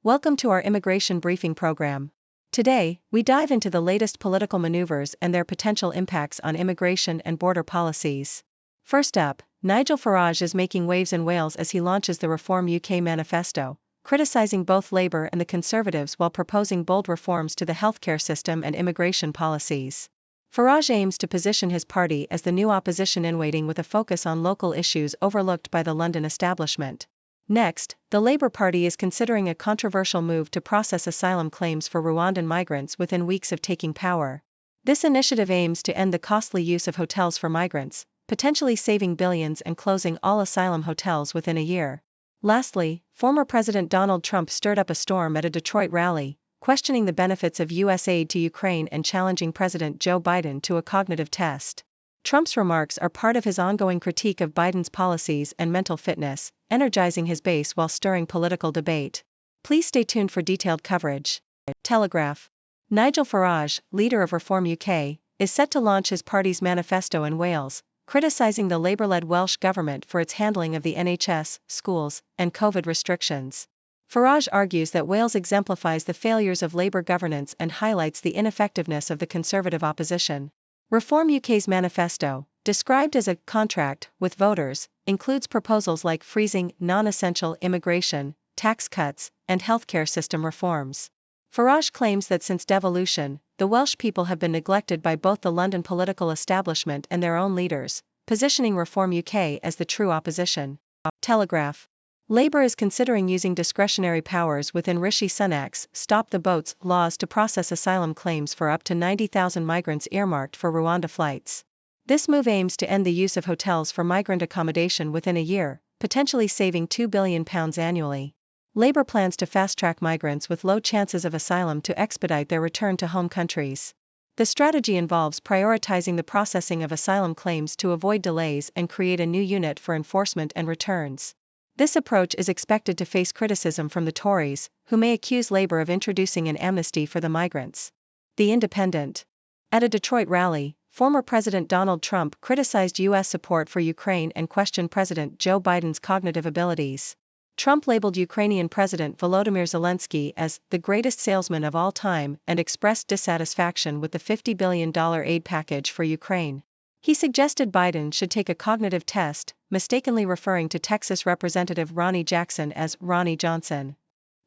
Welcome to our immigration briefing program. Today, we dive into the latest political maneuvers and their potential impacts on immigration and border policies. First up, Nigel Farage is making waves in Wales as he launches the Reform UK Manifesto, criticizing both Labour and the Conservatives while proposing bold reforms to the healthcare system and immigration policies. Farage aims to position his party as the new opposition in waiting with a focus on local issues overlooked by the London establishment. Next, the Labour Party is considering a controversial move to process asylum claims for Rwandan migrants within weeks of taking power. This initiative aims to end the costly use of hotels for migrants, potentially saving billions and closing all asylum hotels within a year. Lastly, former President Donald Trump stirred up a storm at a Detroit rally, questioning the benefits of U.S. aid to Ukraine and challenging President Joe Biden to a cognitive test. Trump's remarks are part of his ongoing critique of Biden's policies and mental fitness, energizing his base while stirring political debate. Please stay tuned for detailed coverage. Telegraph. Nigel Farage, leader of Reform UK, is set to launch his party's manifesto in Wales, criticizing the Labour-led Welsh government for its handling of the NHS, schools, and COVID restrictions. Farage argues that Wales exemplifies the failures of Labour governance and highlights the ineffectiveness of the Conservative opposition. Reform UK's manifesto, described as a contract with voters, includes proposals like freezing non-essential immigration, tax cuts, and healthcare system reforms. Farage claims that since devolution, the Welsh people have been neglected by both the London political establishment and their own leaders, positioning Reform UK as the true opposition. Telegraph. Labour is considering using discretionary powers within Rishi Sunak's Stop the Boats laws to process asylum claims for up to 90,000 migrants earmarked for Rwanda flights. This move aims to end the use of hotels for migrant accommodation within a year, potentially saving £2 billion annually. Labour plans to fast-track migrants with low chances of asylum to expedite their return to home countries. The strategy involves prioritizing the processing of asylum claims to avoid delays and create a new unit for enforcement and returns. This approach is expected to face criticism from the Tories, who may accuse Labour of introducing an amnesty for the migrants. The Independent. At a Detroit rally, former President Donald Trump criticized U.S. support for Ukraine and questioned President Joe Biden's cognitive abilities. Trump labeled Ukrainian President Volodymyr Zelensky as the greatest salesman of all time and expressed dissatisfaction with the $50 billion aid package for Ukraine. He suggested Biden should take a cognitive test, mistakenly referring to Texas Representative Ronnie Jackson as Ronnie Johnson.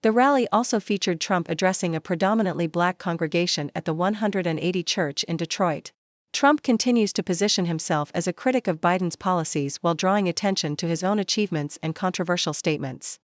The rally also featured Trump addressing a predominantly black congregation at the 180 Church in Detroit. Trump continues to position himself as a critic of Biden's policies while drawing attention to his own achievements and controversial statements.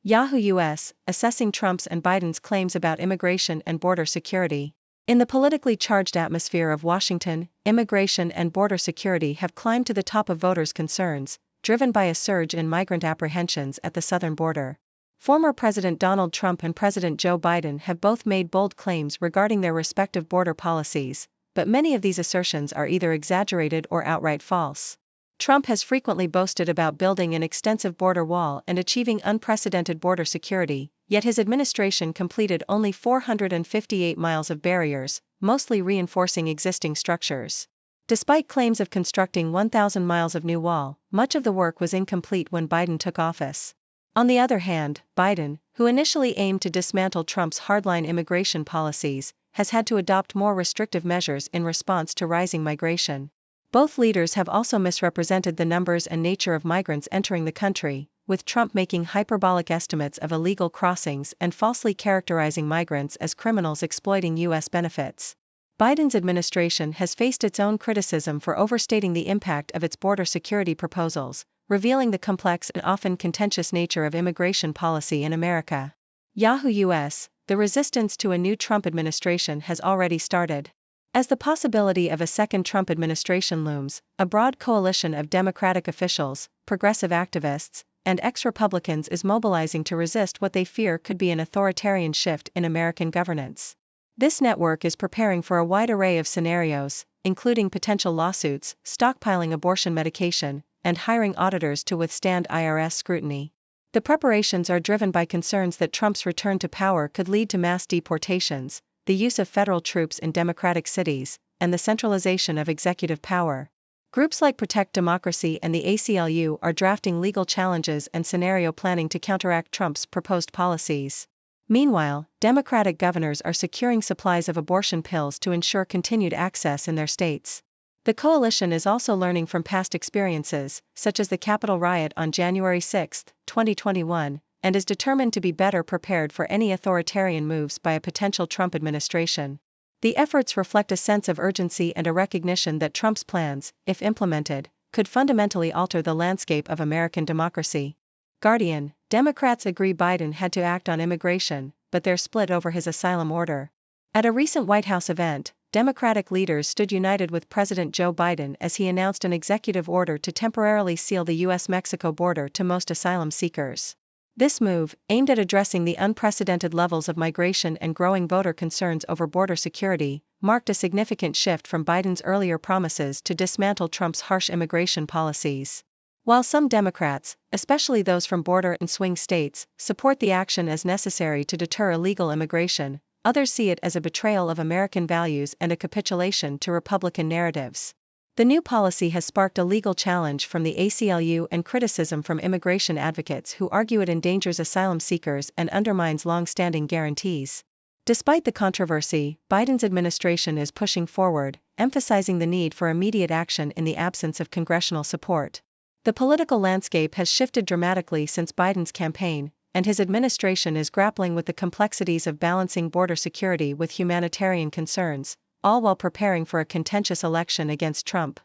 Yahoo US, assessing Trump's and Biden's claims about immigration and border security. In the politically charged atmosphere of Washington, immigration and border security have climbed to the top of voters' concerns, driven by a surge in migrant apprehensions at the southern border. Former President Donald Trump and President Joe Biden have both made bold claims regarding their respective border policies, but many of these assertions are either exaggerated or outright false. Trump has frequently boasted about building an extensive border wall and achieving unprecedented border security, yet his administration completed only 458 miles of barriers, mostly reinforcing existing structures. Despite claims of constructing 1,000 miles of new wall, much of the work was incomplete when Biden took office. On the other hand, Biden, who initially aimed to dismantle Trump's hardline immigration policies, has had to adopt more restrictive measures in response to rising migration. Both leaders have also misrepresented the numbers and nature of migrants entering the country, with Trump making hyperbolic estimates of illegal crossings and falsely characterizing migrants as criminals exploiting U.S. benefits. Biden's administration has faced its own criticism for overstating the impact of its border security proposals, revealing the complex and often contentious nature of immigration policy in America. Yahoo US, the resistance to a new Trump administration has already started. As the possibility of a second Trump administration looms, a broad coalition of Democratic officials, progressive activists, and ex-Republicans is mobilizing to resist what they fear could be an authoritarian shift in American governance. This network is preparing for a wide array of scenarios, including potential lawsuits, stockpiling abortion medication, and hiring auditors to withstand IRS scrutiny. The preparations are driven by concerns that Trump's return to power could lead to mass deportations, the use of federal troops in Democratic cities, and the centralization of executive power. Groups like Protect Democracy and the ACLU are drafting legal challenges and scenario planning to counteract Trump's proposed policies. Meanwhile, Democratic governors are securing supplies of abortion pills to ensure continued access in their states. The coalition is also learning from past experiences, such as the Capitol riot on January 6, 2021, and is determined to be better prepared for any authoritarian moves by a potential Trump administration. The efforts reflect a sense of urgency and a recognition that Trump's plans, if implemented, could fundamentally alter the landscape of American democracy. Guardian: Democrats agree Biden had to act on immigration, but they're split over his asylum order. At a recent White House event, Democratic leaders stood united with President Joe Biden as he announced an executive order to temporarily seal the U.S.-Mexico border to most asylum seekers. This move, aimed at addressing the unprecedented levels of migration and growing voter concerns over border security, marked a significant shift from Biden's earlier promises to dismantle Trump's harsh immigration policies. While some Democrats, especially those from border and swing states, support the action as necessary to deter illegal immigration, others see it as a betrayal of American values and a capitulation to Republican narratives. The new policy has sparked a legal challenge from the ACLU and criticism from immigration advocates who argue it endangers asylum seekers and undermines long-standing guarantees. Despite the controversy, Biden's administration is pushing forward, emphasizing the need for immediate action in the absence of congressional support. The political landscape has shifted dramatically since Biden's campaign, and his administration is grappling with the complexities of balancing border security with humanitarian concerns, all while preparing for a contentious election against Trump.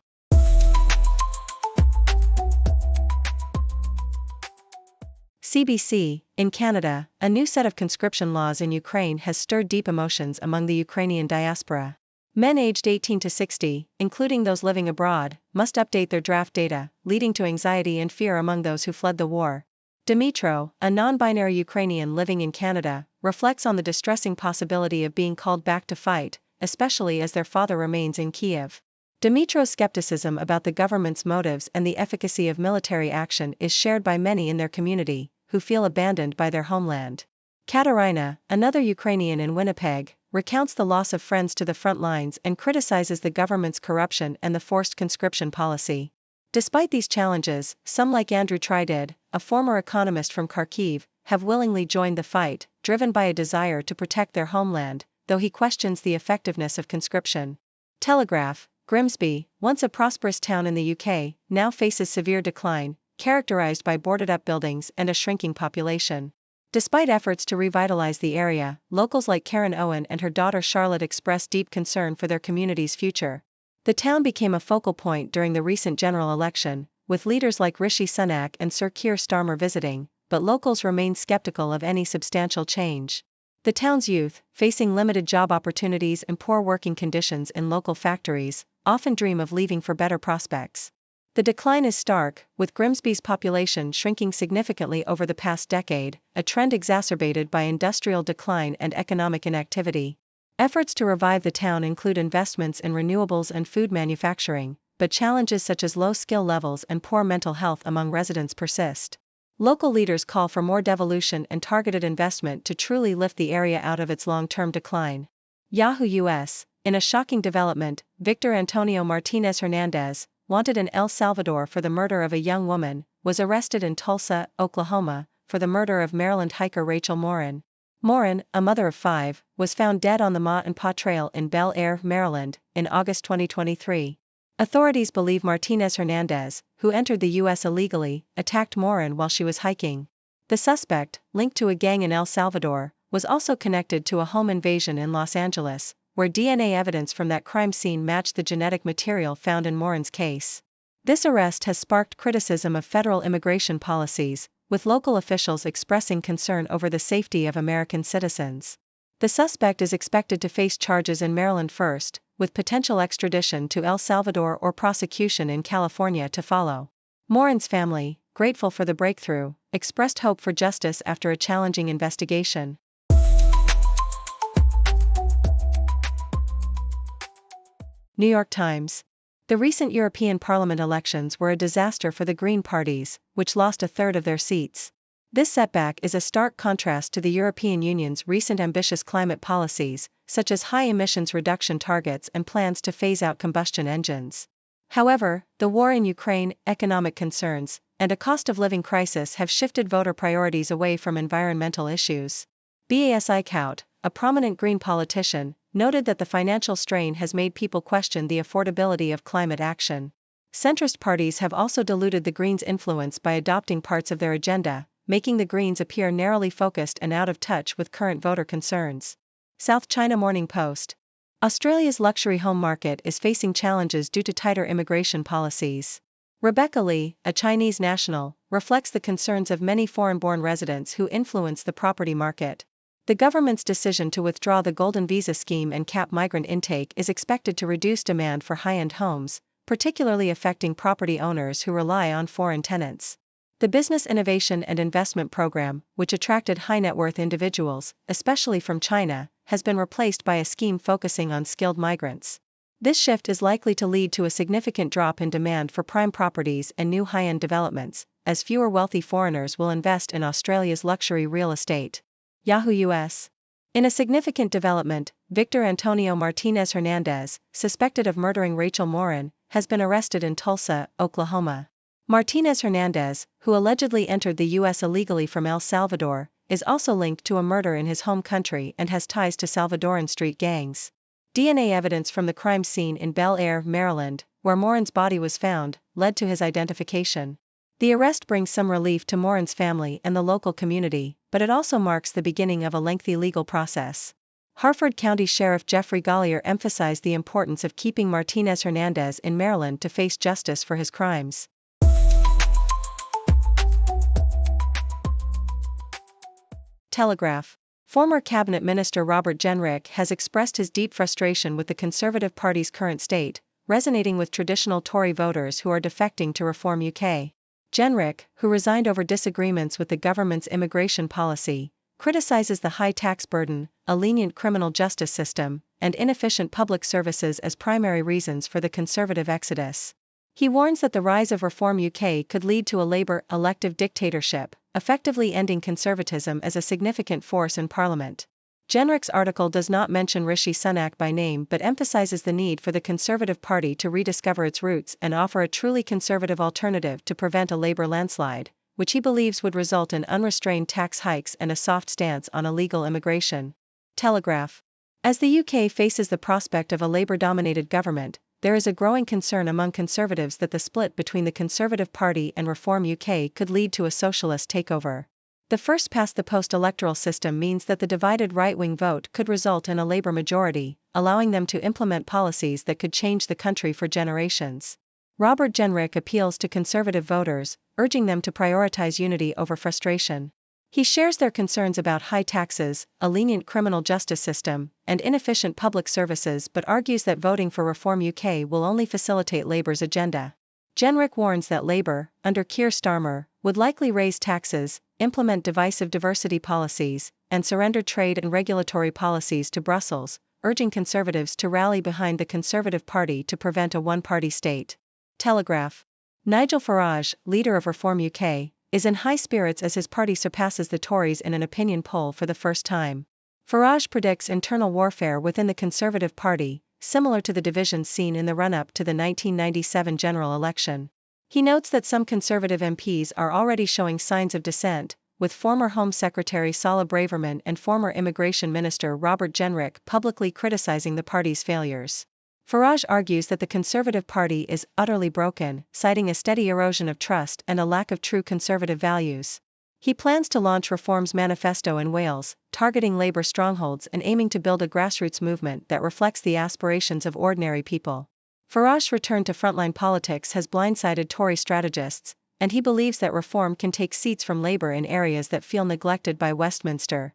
CBC: In Canada, a new set of conscription laws in Ukraine has stirred deep emotions among the Ukrainian diaspora. Men aged 18 to 60, including those living abroad, must update their draft data, leading to anxiety and fear among those who fled the war. Dmytro, a non-binary Ukrainian living in Canada, reflects on the distressing possibility of being called back to fight, especially as their father remains in Kiev. Dmytro's skepticism about the government's motives and the efficacy of military action is shared by many in their community, who feel abandoned by their homeland. Katerina, another Ukrainian in Winnipeg, recounts the loss of friends to the front lines and criticizes the government's corruption and the forced conscription policy. Despite these challenges, some like Andrew Trydid, a former economist from Kharkiv, have willingly joined the fight, driven by a desire to protect their homeland, though he questions the effectiveness of conscription. Telegraph: Grimsby, once a prosperous town in the UK, now faces severe decline, characterized by boarded-up buildings and a shrinking population. Despite efforts to revitalize the area, locals like Karen Owen and her daughter Charlotte express deep concern for their community's future. The town became a focal point during the recent general election, with leaders like Rishi Sunak and Sir Keir Starmer visiting, but locals remain skeptical of any substantial change. The town's youth, facing limited job opportunities and poor working conditions in local factories, often dream of leaving for better prospects. The decline is stark, with Grimsby's population shrinking significantly over the past decade, a trend exacerbated by industrial decline and economic inactivity. Efforts to revive the town include investments in renewables and food manufacturing, but challenges such as low skill levels and poor mental health among residents persist. Local leaders call for more devolution and targeted investment to truly lift the area out of its long-term decline. Yahoo US: In a shocking development, Victor Antonio Martinez Hernandez, wanted in El Salvador for the murder of a young woman, was arrested in Tulsa, Oklahoma, for the murder of Maryland hiker Rachel Morin. Morin, a mother of 5, was found dead on the Ma and Pa Trail in Bel Air, Maryland, in August 2023. Authorities believe Martinez Hernandez, who entered the U.S. illegally, attacked Morin while she was hiking. The suspect, linked to a gang in El Salvador, was also connected to a home invasion in Los Angeles, where DNA evidence from that crime scene matched the genetic material found in Morin's case. This arrest has sparked criticism of federal immigration policies, with local officials expressing concern over the safety of American citizens. The suspect is expected to face charges in Maryland first, with potential extradition to El Salvador or prosecution in California to follow. Morin's family, grateful for the breakthrough, expressed hope for justice after a challenging investigation. New York Times: The recent European Parliament elections were a disaster for the Green parties, which lost a third of their seats. This setback is a stark contrast to the European Union's recent ambitious climate policies, such as high emissions reduction targets and plans to phase out combustion engines. However, the war in Ukraine, economic concerns, and a cost of living crisis have shifted voter priorities away from environmental issues. Bas Eickhout, a prominent Green politician, noted that the financial strain has made people question the affordability of climate action. Centrist parties have also diluted the Greens' influence by adopting parts of their agenda, making the Greens appear narrowly focused and out of touch with current voter concerns. South China Morning Post. Australia's luxury home market is facing challenges due to tighter immigration policies. Rebecca Lee, a Chinese national, reflects the concerns of many foreign-born residents who influence the property market. The government's decision to withdraw the Golden Visa scheme and cap migrant intake is expected to reduce demand for high-end homes, particularly affecting property owners who rely on foreign tenants. The Business Innovation and Investment Program, which attracted high-net-worth individuals, especially from China, has been replaced by a scheme focusing on skilled migrants. This shift is likely to lead to a significant drop in demand for prime properties and new high-end developments, as fewer wealthy foreigners will invest in Australia's luxury real estate. Yahoo US. In a significant development, Victor Antonio Martinez Hernandez, suspected of murdering Rachel Morin, has been arrested in Tulsa, Oklahoma. Martinez Hernandez, who allegedly entered the U.S. illegally from El Salvador, is also linked to a murder in his home country and has ties to Salvadoran street gangs. DNA evidence from the crime scene in Bel Air, Maryland, where Morin's body was found, led to his identification. The arrest brings some relief to Morin's family and the local community, but it also marks the beginning of a lengthy legal process. Harford County Sheriff Jeffrey Gollier emphasized the importance of keeping Martinez Hernandez in Maryland to face justice for his crimes. Telegraph. Former Cabinet Minister Robert Jenrick has expressed his deep frustration with the Conservative Party's current state, resonating with traditional Tory voters who are defecting to Reform UK. Jenrick, who resigned over disagreements with the government's immigration policy, criticizes the high tax burden, a lenient criminal justice system, and inefficient public services as primary reasons for the Conservative exodus. He warns that the rise of Reform UK could lead to a Labour elective dictatorship, effectively ending Conservatism as a significant force in Parliament. Jenrick's article does not mention Rishi Sunak by name but emphasizes the need for the Conservative Party to rediscover its roots and offer a truly conservative alternative to prevent a Labour landslide, which he believes would result in unrestrained tax hikes and a soft stance on illegal immigration. Telegraph. As the UK faces the prospect of a Labour-dominated government, there is a growing concern among Conservatives that the split between the Conservative Party and Reform UK could lead to a socialist takeover. The first-past-the-post electoral system means that the divided right-wing vote could result in a Labour majority, allowing them to implement policies that could change the country for generations. Robert Jenrick appeals to Conservative voters, urging them to prioritise unity over frustration. He shares their concerns about high taxes, a lenient criminal justice system, and inefficient public services but argues that voting for Reform UK will only facilitate Labour's agenda. Jenrick warns that Labour, under Keir Starmer, would likely raise taxes, implement divisive diversity policies, and surrender trade and regulatory policies to Brussels, urging Conservatives to rally behind the Conservative Party to prevent a one-party state. Telegraph. Nigel Farage, leader of Reform UK, is in high spirits as his party surpasses the Tories in an opinion poll for the first time. Farage predicts internal warfare within the Conservative Party, similar to the divisions seen in the run-up to the 1997 general election. He notes that some Conservative MPs are already showing signs of dissent, with former Home Secretary Sala Braverman and former Immigration Minister Robert Jenrick publicly criticizing the party's failures. Farage argues that the Conservative Party is utterly broken, citing a steady erosion of trust and a lack of true conservative values. He plans to launch Reform's Manifesto in Wales, targeting Labour strongholds and aiming to build a grassroots movement that reflects the aspirations of ordinary people. Farage's return to frontline politics has blindsided Tory strategists, and he believes that Reform can take seats from Labour in areas that feel neglected by Westminster.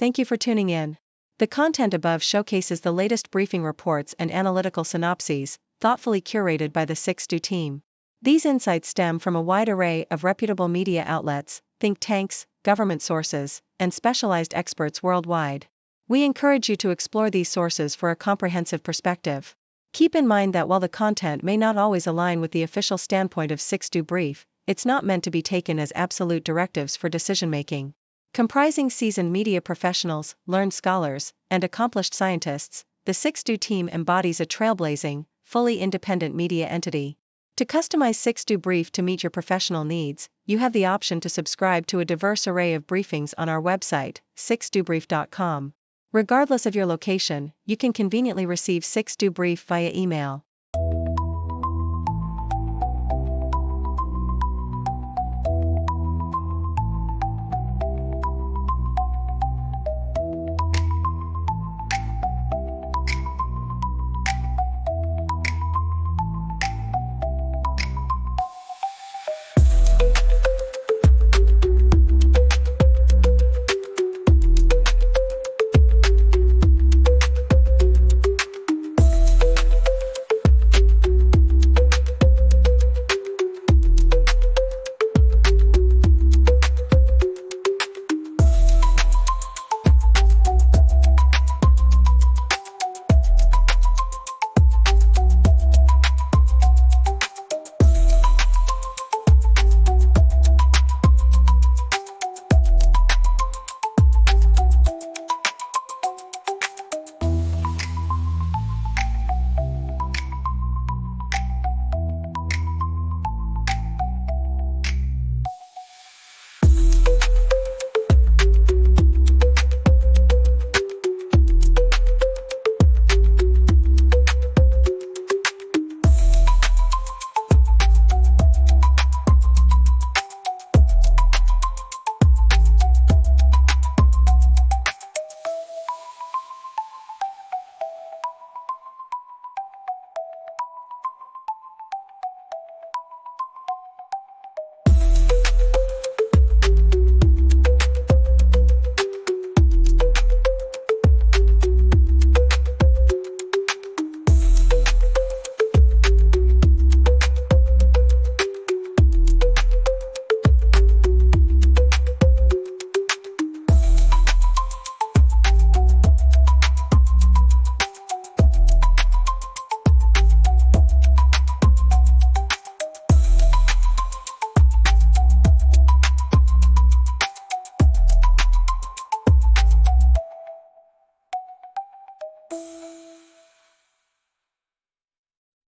Thank you for tuning in. The content above showcases the latest briefing reports and analytical synopses, thoughtfully curated by the 6Do team. These insights stem from a wide array of reputable media outlets, think tanks, government sources, and specialized experts worldwide. We encourage you to explore these sources for a comprehensive perspective. Keep in mind that while the content may not always align with the official standpoint of 6Do Brief, it's not meant to be taken as absolute directives for decision-making. Comprising seasoned media professionals, learned scholars, and accomplished scientists, the 6Do team embodies a trailblazing, fully independent media entity. To customize 6Do Brief to meet your professional needs, you have the option to subscribe to a diverse array of briefings on our website, 6dobrief.com. Regardless of your location, you can conveniently receive 6Do Brief via email.